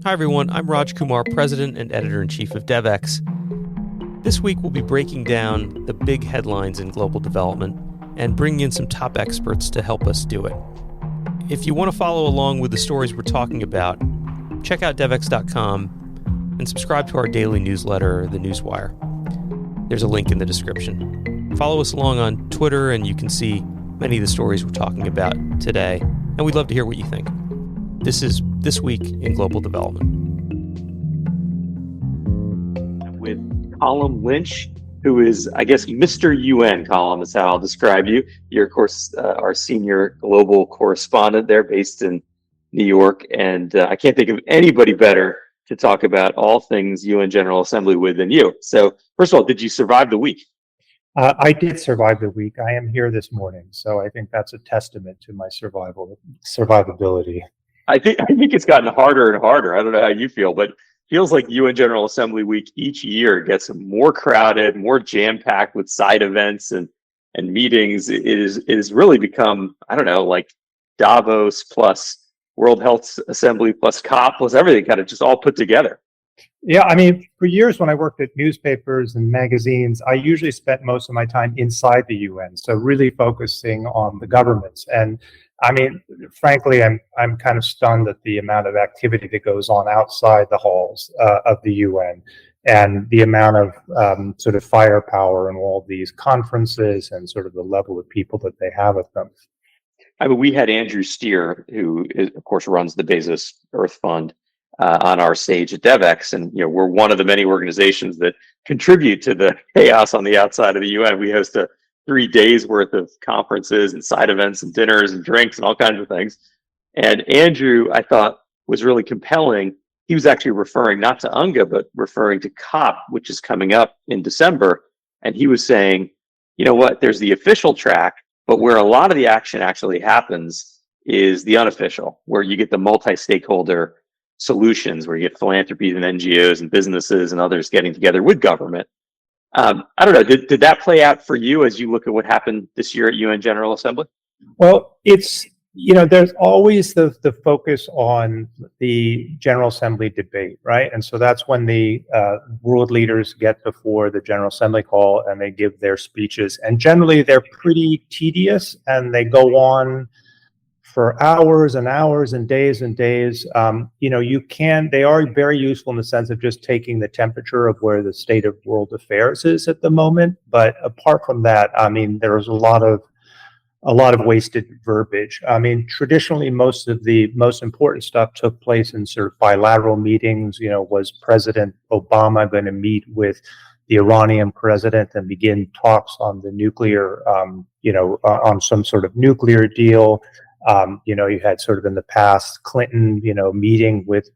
Hi everyone, I'm Raj Kumar, President and Editor-in-Chief of Devex. This week we'll be breaking down the big headlines in global development and bringing in some top experts to help us do it. If you want to follow along with the stories we're talking about, check out devex.com and subscribe to our daily newsletter, The Newswire. There's a link in the description. Follow us along on Twitter and you can see many of the stories we're talking about today, and we'd love to hear what you think. This is This Week in Global Development. With Colum Lynch, who is, I guess, Mr. UN, Colum is how I'll describe you. You're, of course, our senior global correspondent there based in New York. And I can't think of anybody better to talk about all things UN General Assembly with than you. So, first of all, did you survive the week? I did survive the week. I am here this morning. So I think that's a testament to my survivability. I think it's gotten harder and harder. I don't know how you feel, but it feels like UN General Assembly week each year gets more crowded, more jam-packed with side events and meetings. It is really become, I don't know, like Davos plus World Health Assembly plus COP plus everything kind of just all put together. Yeah, I mean, for years when I worked at newspapers and magazines, I usually spent most of my time inside the UN, so really focusing on the governments. And I mean, frankly, I'm kind of stunned at the amount of activity that goes on outside the halls of the UN, and the amount of sort of firepower in all these conferences and sort of the level of people that they have at them. I mean, we had Andrew Steer, who is, of course runs the Bezos Earth Fund, on our stage at Devex, and we're one of the many organizations that contribute to the chaos on the outside of the UN. We host 3 days worth of conferences and side events and dinners and drinks and all kinds of things. And Andrew, I thought, was really compelling. He was actually referring not to UNGA, but referring to COP, which is coming up in December. And he was saying, you know what, there's the official track, but where a lot of the action actually happens is the unofficial, where you get the multi-stakeholder solutions, where you get philanthropies and NGOs and businesses and others getting together with government. I don't know, did that play out for you as you look at what happened this year at UN General Assembly? Well, it's, there's always the focus on the General Assembly debate, right? And so that's when the world leaders get before the General Assembly call and they give their speeches. And generally they're pretty tedious and they go on for hours and hours and days. They are very useful in the sense of just taking the temperature of where the state of world affairs is at the moment. But apart from that, I mean, there's a lot of wasted verbiage. I mean, traditionally, most of the most important stuff took place in sort of bilateral meetings. Was President Obama going to meet with the Iranian president and begin talks on the nuclear, on some sort of nuclear deal? You had sort of in the past Clinton, meeting with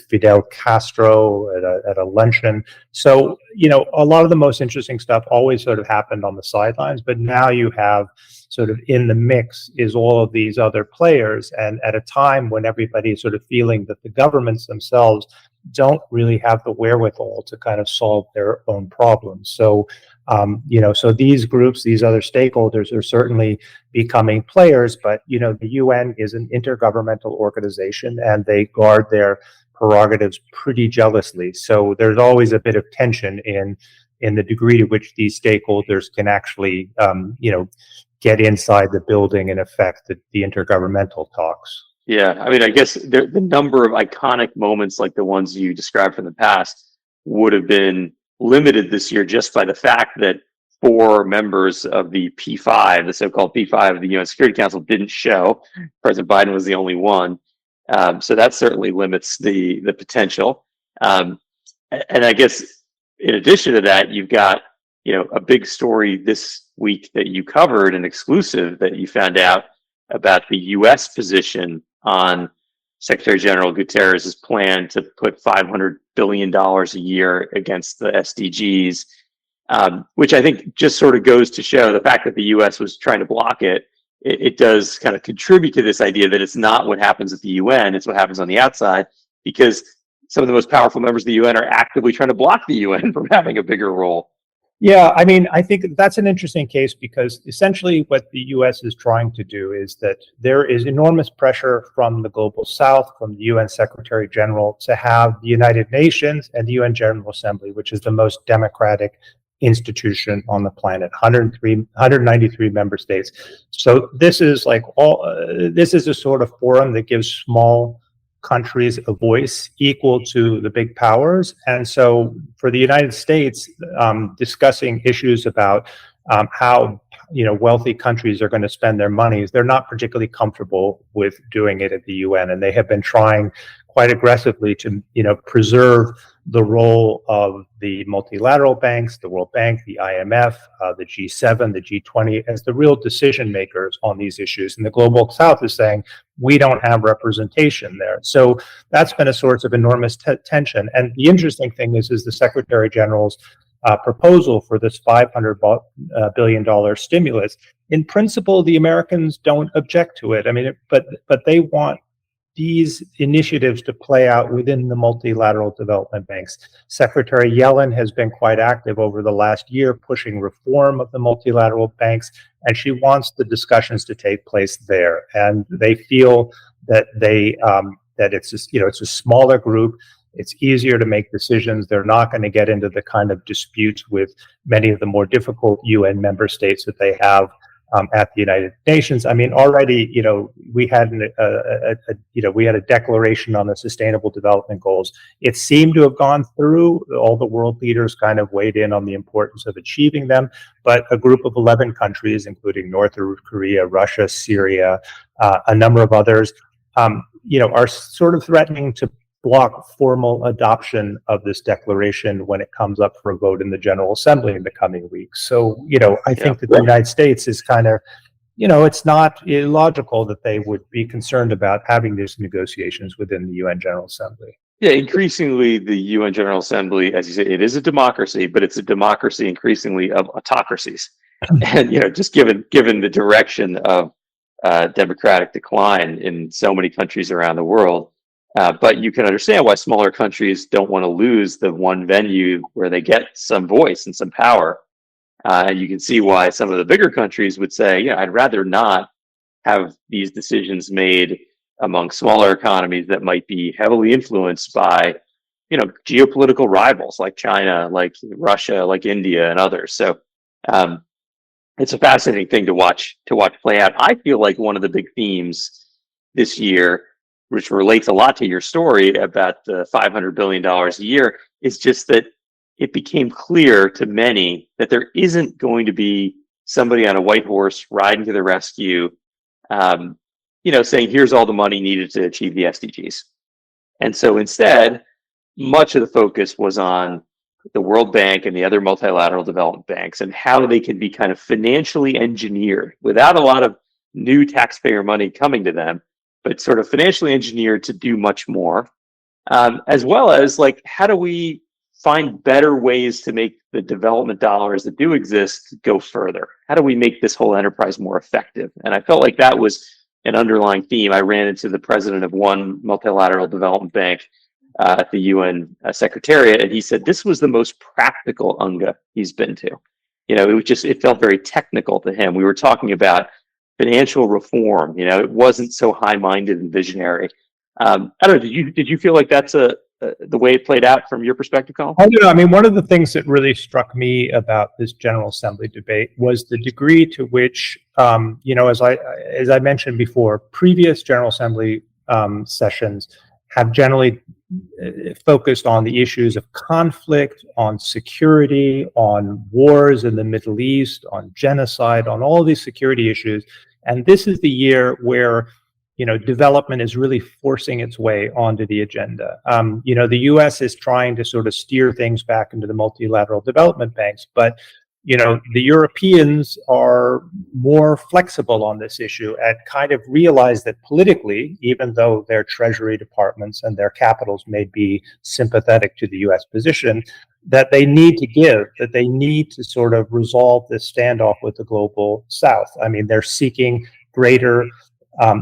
Fidel Castro at a luncheon. So, a lot of the most interesting stuff always sort of happened on the sidelines, but now you have sort of in the mix is all of these other players. And at a time when everybody is sort of feeling that the governments themselves don't really have the wherewithal to kind of solve their own problems. So, so these groups, these other stakeholders are certainly becoming players, but, the UN is an intergovernmental organization and they guard their prerogatives pretty jealously. So there's always a bit of tension in the degree to which these stakeholders can actually, get inside the building and affect the intergovernmental talks. Yeah, I mean, I guess the number of iconic moments like the ones you described from the past would have been limited this year just by the fact that 4 members of the P5, the so-called P5 of the UN Security Council, didn't show. President Biden was the only one. So that certainly limits the potential. And I guess in addition to that, you've got, a big story this week that you covered, an exclusive that you found out about the U.S. position on Secretary General Guterres' plan to put $500 billion a year against the SDGs, which I think just sort of goes to show the fact that the U.S. was trying to block it. It does kind of contribute to this idea that it's not what happens at the UN, it's what happens on the outside, because some of the most powerful members of the UN are actively trying to block the UN from having a bigger role. Yeah, I mean, I think that's an interesting case because essentially what the US is trying to do is that there is enormous pressure from the global south, from the UN Secretary General, to have the United Nations and the UN General Assembly, which is the most democratic institution on the planet, 193 member states. So this is like this is a sort of forum that gives small countries a voice equal to the big powers. And so for the United States, discussing issues about how wealthy countries are going to spend their monies, they're not particularly comfortable with doing it at the UN, and they have been trying quite aggressively to preserve the role of the multilateral banks, the World Bank, the IMF, the G7, the G20, as the real decision makers on these issues. And the global south is saying, we don't have representation there. So that's been a source of enormous tension. And the interesting thing is the Secretary General's proposal for this $500 billion stimulus. In principle, the Americans don't object to it. I mean, but they want these initiatives to play out within the multilateral development banks. Secretary Yellen has been quite active over the last year pushing reform of the multilateral banks, and she wants the discussions to take place there. And they feel that that it's it's a smaller group. It's easier to make decisions. They're not going to get into the kind of disputes with many of the more difficult UN member states that they have at the United Nations. I mean, already, we had a declaration on the Sustainable Development Goals. It seemed to have gone through. All the world leaders kind of weighed in on the importance of achieving them. But a group of 11 countries, including North Korea, Russia, Syria, a number of others, are sort of threatening to block formal adoption of this declaration when it comes up for a vote in the General Assembly in the coming weeks. So, I think that the United States is kind of, it's not illogical that they would be concerned about having these negotiations within the UN General Assembly. Yeah, increasingly the UN General Assembly, as you say, it is a democracy, but it's a democracy increasingly of autocracies. And, just given the direction of democratic decline in so many countries around the world, but you can understand why smaller countries don't want to lose the one venue where they get some voice and some power. And you can see why some of the bigger countries would say, I'd rather not have these decisions made among smaller economies that might be heavily influenced by, geopolitical rivals like China, like Russia, like India, and others. So it's a fascinating thing to watch play out. I feel like one of the big themes this year, which relates a lot to your story about the $500 billion a year, is just that it became clear to many that there isn't going to be somebody on a white horse riding to the rescue, saying, here's all the money needed to achieve the SDGs. And so instead, much of the focus was on the World Bank and the other multilateral development banks and how they can be kind of financially engineered without a lot of new taxpayer money coming to them, but sort of financially engineered to do much more, as well as how do we find better ways to make the development dollars that do exist go further? How do we make this whole enterprise more effective? And I felt like that was an underlying theme. I ran into the president of one multilateral development bank at the UN Secretariat, and he said this was the most practical UNGA he's been to. It felt very technical to him. We were talking about financial reform. It wasn't so high-minded and visionary. I don't know. Did you feel like that's the way it played out from your perspective, Colum? I mean, one of the things that really struck me about this General Assembly debate was the degree to which, as I mentioned before, previous General Assembly sessions have generally focused on the issues of conflict, on security, on wars in the Middle East, on genocide, on all these security issues. And this is the year where, development is really forcing its way onto the agenda. The U.S. is trying to sort of steer things back into the multilateral development banks, but the Europeans are more flexible on this issue and kind of realize that politically, even though their treasury departments and their capitals may be sympathetic to the U.S. position, that they need to give, that they need to sort of resolve this standoff with the global south. I mean, they're seeking greater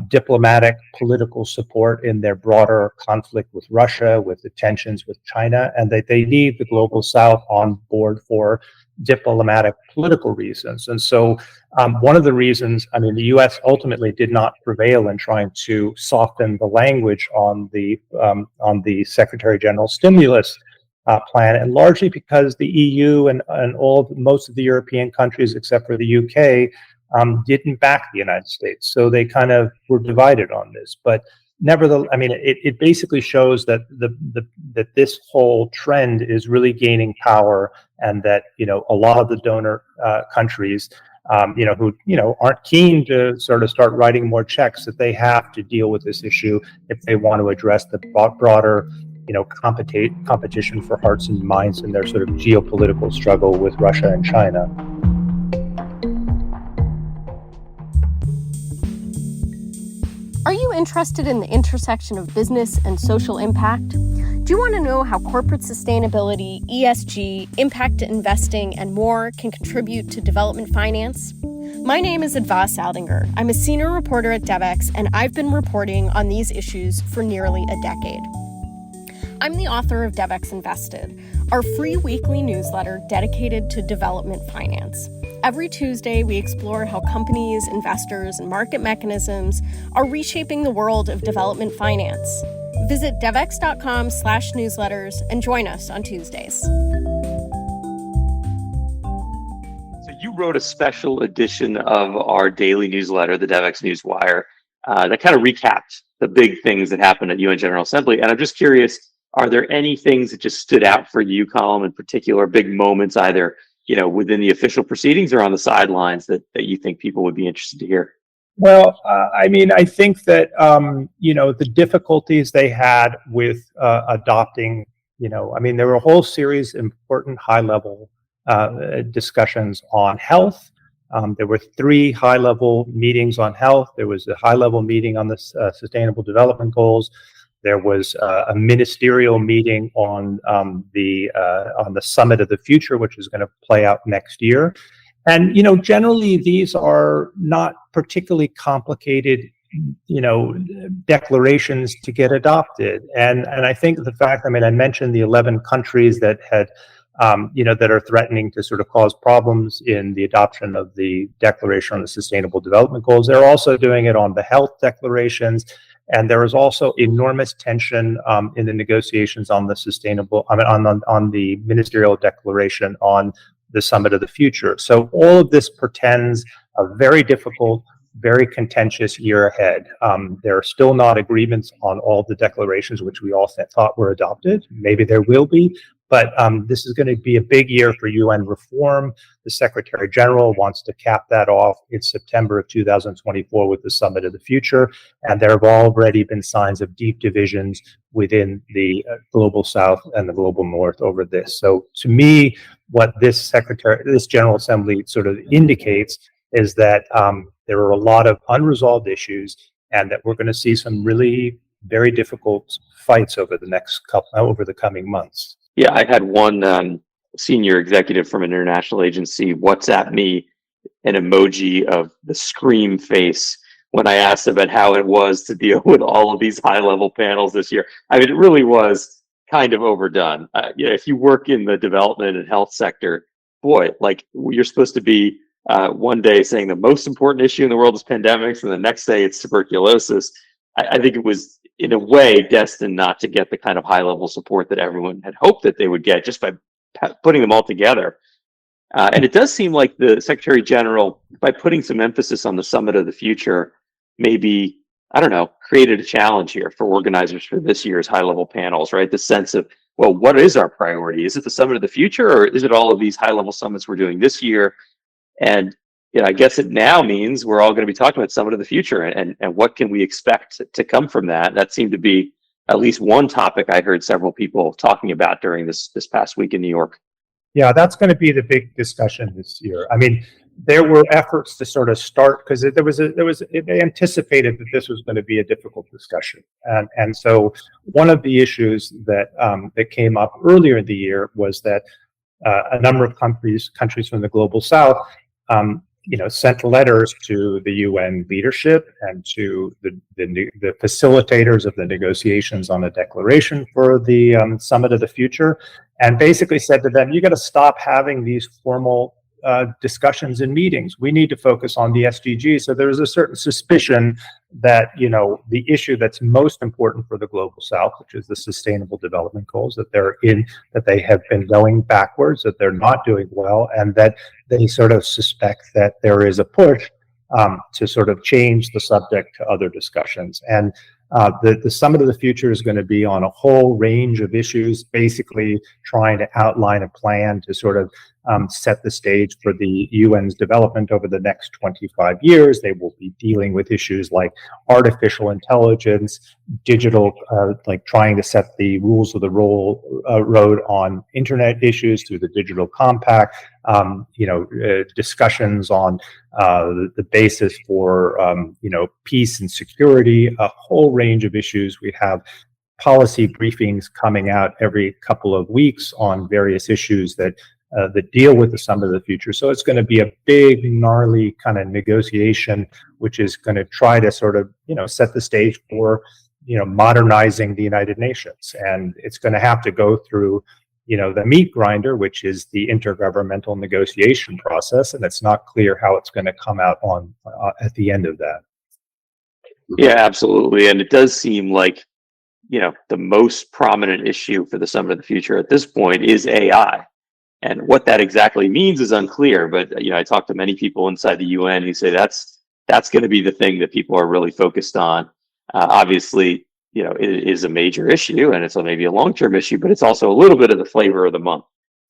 diplomatic, political support in their broader conflict with Russia, with the tensions with China, and that they need the global south on board for diplomatic, political reasons. And so one of the reasons, I mean, the U.S. ultimately did not prevail in trying to soften the language on the Secretary General stimulus plan, and largely because the EU and most of the European countries, except for the UK, didn't back the United States. So they kind of were divided on this. But nevertheless, I mean, it basically shows that that this whole trend is really gaining power, and that a lot of the donor countries, who aren't keen to sort of start writing more checks, that they have to deal with this issue if they want to address the broader competition for hearts and minds in their sort of geopolitical struggle with Russia and China. Are you interested in the intersection of business and social impact? Do you want to know how corporate sustainability, ESG, impact investing, and more can contribute to development finance? My name is Advas Aldinger. I'm a senior reporter at Devex, and I've been reporting on these issues for nearly a decade. I'm the author of Devex Invested, our free weekly newsletter dedicated to development finance. Every Tuesday, we explore how companies, investors, and market mechanisms are reshaping the world of development finance. Visit devex.com/newsletters and join us on Tuesdays. So you wrote a special edition of our daily newsletter, the Devex Newswire, that kind of recapped the big things that happened at UN General Assembly. And I'm just curious, are there any things that just stood out for you, Colum, in particular, big moments, either within the official proceedings or on the sidelines, that you think people would be interested to hear? Well, I mean, I think that, the difficulties they had with adopting, I mean, there were a whole series of important high-level discussions on health. There were 3 high-level meetings on health. There was a high-level meeting on the Sustainable Development Goals. There was a ministerial meeting on the Summit of the Future, which is going to play out next year. And generally these are not particularly complicated, declarations to get adopted. And I think the fact, I mean, I mentioned the 11 countries that had, that are threatening to sort of cause problems in the adoption of the Declaration on the Sustainable Development Goals. They're also doing it on the health declarations. And there is also enormous tension in the negotiations on the on the ministerial declaration on the Summit of the Future. So all of this portends a very difficult, very contentious year ahead. There are still not agreements on all the declarations which we all thought were adopted. Maybe there will be, but this is going to be a big year for UN reform. The Secretary General wants to cap that off in September of 2024 with the Summit of the Future. And there have already been signs of deep divisions within the Global South and the Global North over this. So to me, what this General Assembly sort of indicates is that there are a lot of unresolved issues, and that we're going to see some really very difficult fights over the coming months. Yeah, I had one senior executive from an international agency WhatsApp me an emoji of the scream face when I asked about how it was to deal with all of these high-level panels this year. I mean, it really was kind of overdone. If you work in the development and health sector, boy, like, you're supposed to be one day saying the most important issue in the world is pandemics, and the next day it's tuberculosis. I think it was, in a way, destined not to get the kind of high-level support that everyone had hoped that they would get just by putting them all together. And it does seem like the Secretary General, by putting some emphasis on the Summit of the Future, maybe, I don't know, created a challenge here for organizers for this year's high-level panels, right? The sense of, well, what is our priority? Is it the Summit of the Future, or is it all of these high-level summits we're doing this year? And I guess it now means we're all going to be talking about Summit of the Future, and what can we expect to come from that? That seemed to be at least one topic I heard several people talking about during this past week in New York. Yeah, that's going to be the big discussion this year. I mean, there were efforts to sort of start, because they anticipated that this was going to be a difficult discussion, and so one of the issues that came up earlier in the year was that a number of countries from the Global South, sent letters to the UN leadership and to the facilitators of the negotiations on a declaration for the Summit of the Future, and basically said to them, you got to stop having these formal discussions and meetings. We need to focus on the SDGs. So there's a certain suspicion that, the issue that's most important for the Global South, which is the Sustainable Development Goals, that they have been going backwards, that they're not doing well, and that they sort of suspect that there is a push to sort of change the subject to other discussions. And the Summit of the Future is going to be on a whole range of issues, basically trying to outline a plan to sort of set the stage for the UN's development over the next 25 years. They will be dealing with issues like artificial intelligence, digital, like trying to set the rules of the road on internet issues through the Digital Compact, discussions on the basis for, peace and security, a whole range of issues. We have policy briefings coming out every couple of weeks on various issues that deal with the Summit of the Future. So it's going to be a big, gnarly kind of negotiation, which is going to try to sort of, set the stage for, modernizing the United Nations. And it's going to have to go through, the meat grinder, which is the intergovernmental negotiation process. And it's not clear how it's going to come out on at the end of that. Yeah, absolutely. And it does seem like, the most prominent issue for the Summit of the Future at this point is AI. And what that exactly means is unclear. But, I talked to many people inside the UN who say that's going to be the thing that people are really focused on. Obviously, it is a major issue, and it's maybe a long-term issue, but it's also a little bit of the flavor of the month.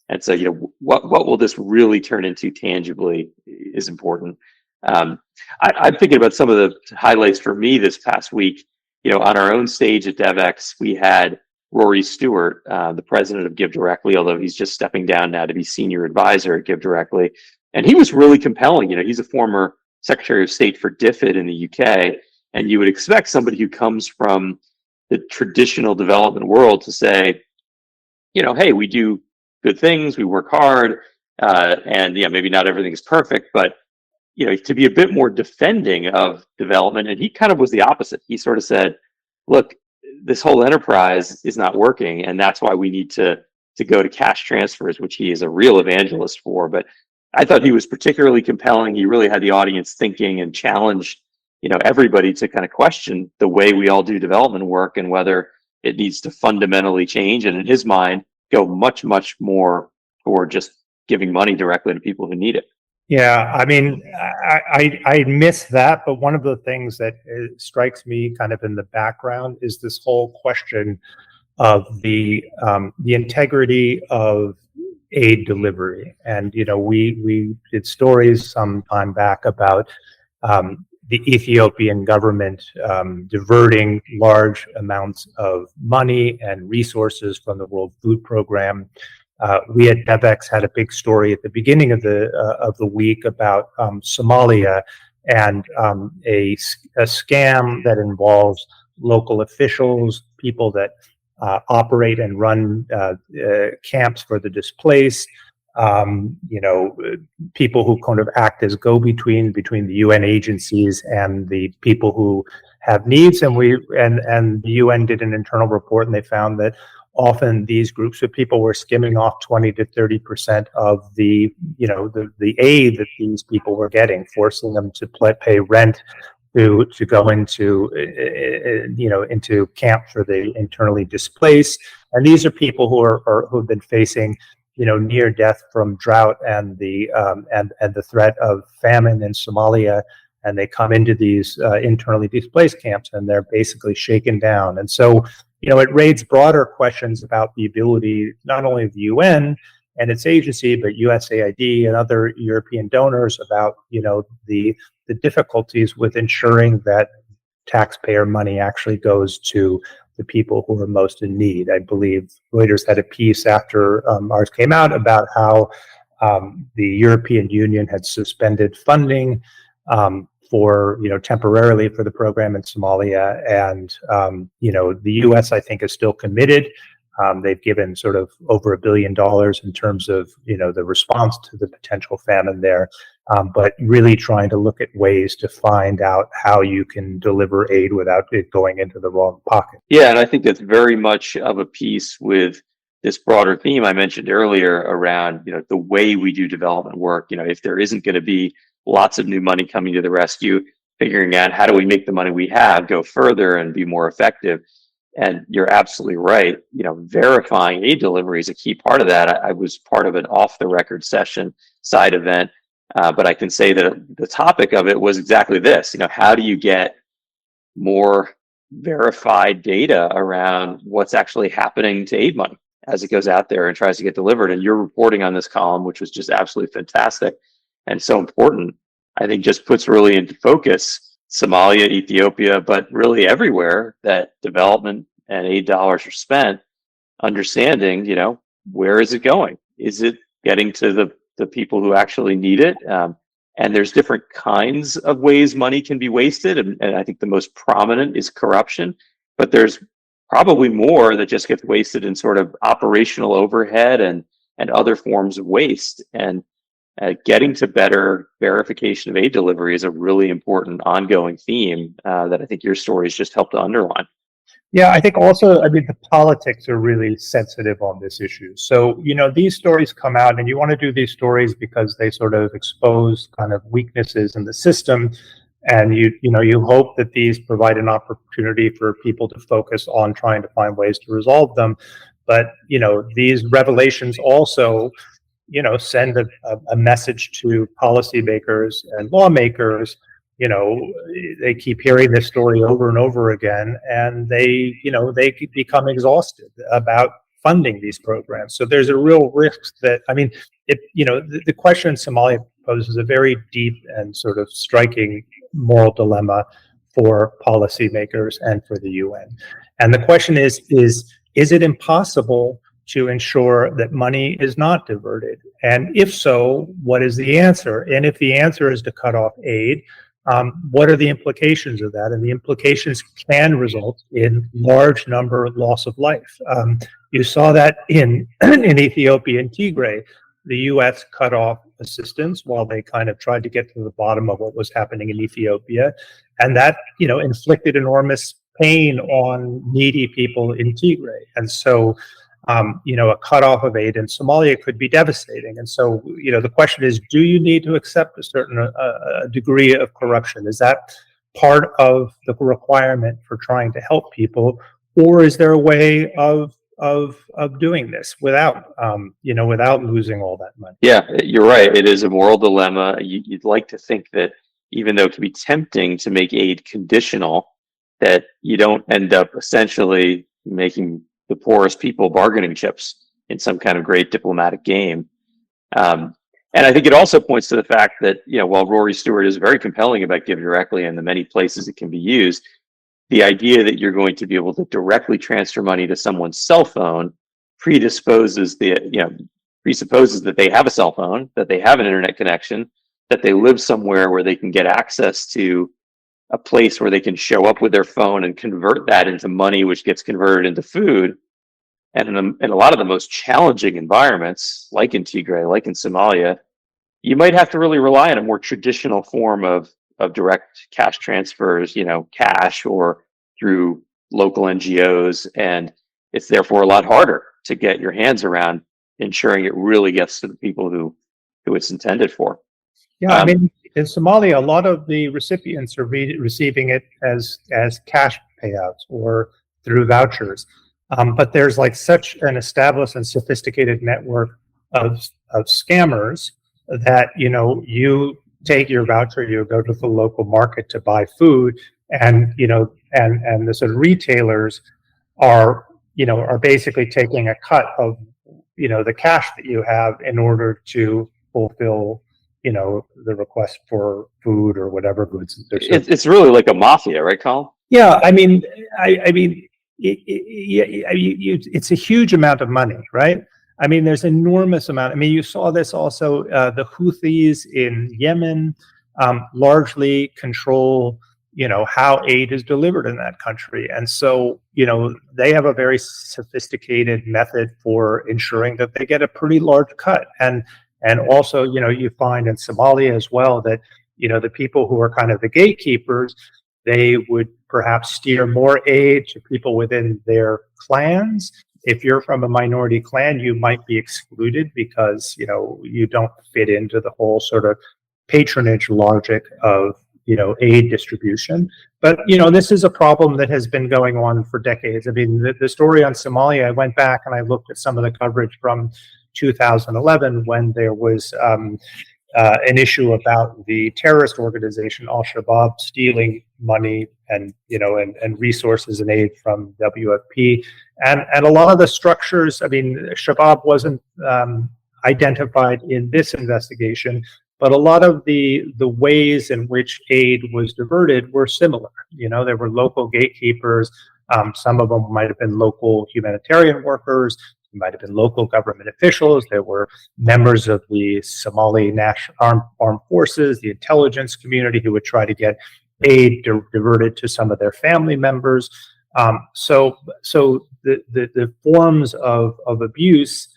And so, what will this really turn into tangibly is important. I'm thinking about some of the highlights for me this past week. On our own stage at Devex, we had Rory Stewart, the president of Give Directly, although he's just stepping down now to be senior advisor at Give Directly. And he was really compelling. He's a former Secretary of State for DFID in the UK. And you would expect somebody who comes from the traditional development world to say, hey, we do good things, we work hard, and maybe not everything is perfect, but to be a bit more defending of development. And he kind of was the opposite. He sort of said, look, this whole enterprise is not working, and that's why we need to go to cash transfers, which he is a real evangelist for. But I thought he was particularly compelling. He really had the audience thinking and challenged, everybody to kind of question the way we all do development work and whether it needs to fundamentally change. And in his mind, go much, much more toward just giving money directly to people who need it. Yeah, I mean, I miss that, but one of the things that strikes me kind of in the background is this whole question of the integrity of aid delivery. And we did stories some time back about the Ethiopian government diverting large amounts of money and resources from the World Food Program. We at Devex had a big story at the beginning of the week about Somalia and a scam that involves local officials, people that operate and run camps for the displaced, people who kind of act as go-between between the UN agencies and the people who have needs. And the UN did an internal report, and they found that often these groups of people were skimming off 20 to 30% of the aid that these people were getting, forcing them to pay rent to go into camp for the internally displaced. And these are people who've been facing near death from drought and the threat of famine in Somalia. And they come into these internally displaced camps, and they're basically shaken down. And so, it raises broader questions about the ability, not only of the UN and its agency, but USAID and other European donors about, the difficulties with ensuring that taxpayer money actually goes to the people who are most in need. I believe Reuters had a piece after ours came out about how the European Union had suspended funding for temporarily for the program in Somalia, and the U.S. I think is still committed. They've given sort of over $1 billion in terms of the response to the potential famine there. but really trying to look at ways to find out how you can deliver aid without it going into the wrong pocket. Yeah, and I think that's very much of a piece with this broader theme I mentioned earlier around, the way we do development work. If there isn't going to be lots of new money coming to the rescue, figuring out how do we make the money we have go further and be more effective. And you're absolutely right. Verifying aid delivery is a key part of that. I was part of an off-the-record session side event, but I can say that the topic of it was exactly this. How do you get more verified data around what's actually happening to aid money as it goes out there and tries to get delivered? And your reporting on this column, which was just absolutely fantastic and so important, I think just puts really into focus Somalia, Ethiopia, but really everywhere that development and aid dollars are spent, understanding, where is it going? Is it getting to the people who actually need it? And there's different kinds of ways money can be wasted. And I think the most prominent is corruption, but there's probably more that just gets wasted in sort of operational overhead and other forms of waste. And getting to better verification of aid delivery is a really important ongoing theme that I think your stories just helped to underline. Yeah, I think also, the politics are really sensitive on this issue. So, these stories come out, and you want to do these stories because they sort of expose kind of weaknesses in the system. And you hope that these provide an opportunity for people to focus on trying to find ways to resolve them. But, these revelations also, send a message to policymakers and lawmakers. They keep hearing this story over and over again, and they become exhausted about funding these programs. So there's a real risk that, the question Somalia poses a very deep and sort of striking moral dilemma for policymakers and for the UN. And the question is it impossible to ensure that money is not diverted? And if so, what is the answer? And if the answer is to cut off aid, what are the implications of that? And the implications can result in large number loss of life. You saw that in Ethiopia and Tigray. The U.S. cut off assistance while they kind of tried to get to the bottom of what was happening in Ethiopia, and that inflicted enormous pain on needy people in Tigray. And so, a cutoff of aid in Somalia could be devastating. And so, the question is, do you need to accept a certain degree of corruption? Is that part of the requirement for trying to help people, or is there a way of doing this without losing all that money? Yeah, you're right. It is a moral dilemma. You'd like to think that even though it can be tempting to make aid conditional, that you don't end up essentially making the poorest people bargaining chips in some kind of great diplomatic game. And I think it also points to the fact that, while Rory Stewart is very compelling about Give Directly and the many places it can be used, the idea that you're going to be able to directly transfer money to someone's cell phone presupposes that they have a cell phone, that they have an internet connection, that they live somewhere where they can get access to a place where they can show up with their phone and convert that into money, which gets converted into food. And in a lot of the most challenging environments, like in Tigray, like in Somalia, you might have to really rely on a more traditional form of direct cash transfers, cash or through local NGOs. And it's therefore a lot harder to get your hands around ensuring it really gets to the people who it's intended for. Yeah, in Somalia, a lot of the recipients are receiving it as cash payouts or through vouchers. But there's such an established and sophisticated network of scammers that, you take your voucher, you go to the local market to buy food, and, and the sort of retailers are basically taking a cut of, the cash that you have in order to fulfill the request for food or whatever goods they're serving. It's really like a mafia, right, Colum? Yeah, it's a huge amount of money, right? There's enormous amount. You saw this also. The Houthis in Yemen largely control, how aid is delivered in that country, and so they have a very sophisticated method for ensuring that they get a pretty large cut. And And also, you find in Somalia as well that, the people who are kind of the gatekeepers, they would perhaps steer more aid to people within their clans. If you're from a minority clan, you might be excluded because, you don't fit into the whole sort of patronage logic of, aid distribution. But, this is a problem that has been going on for decades. I mean, the story on Somalia, I went back and I looked at some of the coverage from 2011 when there was an issue about the terrorist organization Al-Shabaab stealing money and resources and aid from WFP, and a lot of the structures. I mean, Shabaab wasn't identified in this investigation, but a lot of the ways in which aid was diverted were similar. There were local gatekeepers. Some of them might have been local humanitarian workers. It might have been local government officials. There were members of the Somali National Armed Forces, the intelligence community, who would try to get aid diverted to some of their family members. So the forms of abuse,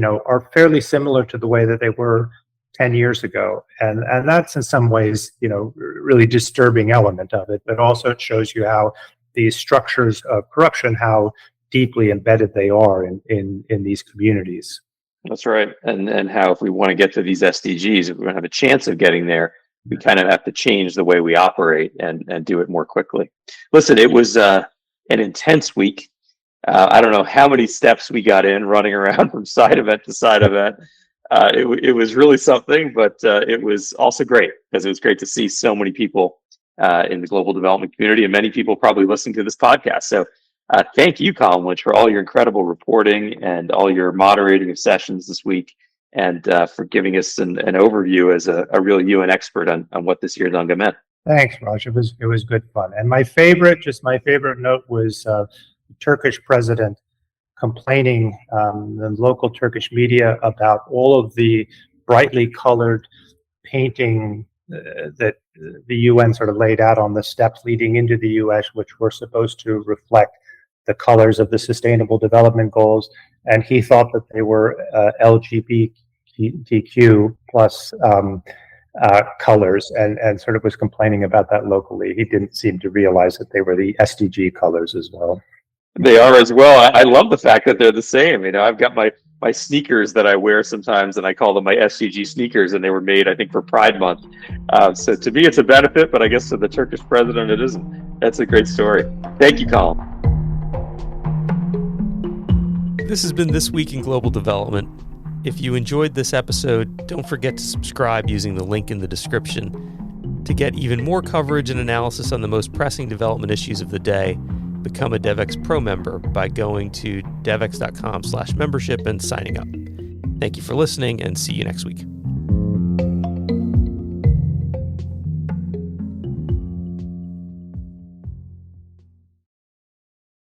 are fairly similar to the way that they were 10 years ago. And that's in some ways, really disturbing element of it. But also it shows you how these structures of corruption, how deeply embedded they are in these communities. That's right. And how if we want to get to these SDGs, if we want to have a chance of getting there, we kind of have to change the way we operate and do it more quickly. Listen, it was an intense week. I don't know how many steps we got in running around from side event to side event. It was really something, but it was also great because it was great to see so many people in the global development community, and many people probably listening to this podcast. So thank you, Colum Lynch, for all your incredible reporting and all your moderating of sessions this week, and for giving us an overview as a real UN expert on what this year's UNGA meant. Thanks, Raj. It was good fun. And my favorite note was the Turkish president complaining in the local Turkish media about all of the brightly colored painting that the UN sort of laid out on the steps leading into the US, which were supposed to reflect the colors of the Sustainable Development Goals. And he thought that they were LGBTQ plus colors, and sort of was complaining about that locally. He didn't seem to realize that they were the SDG colors as well. They are as well. I love the fact that they're the same. I've got my sneakers that I wear sometimes, and I call them my SDG sneakers, and they were made, I think, for Pride Month. So to me, it's a benefit, but I guess to the Turkish president, it isn't. That's a great story. Thank you, Colum. This has been This Week in Global Development. If you enjoyed this episode, don't forget to subscribe using the link in the description. To get even more coverage and analysis on the most pressing development issues of the day, become a Devex Pro member by going to devex.com/membership and signing up. Thank you for listening, and see you next week.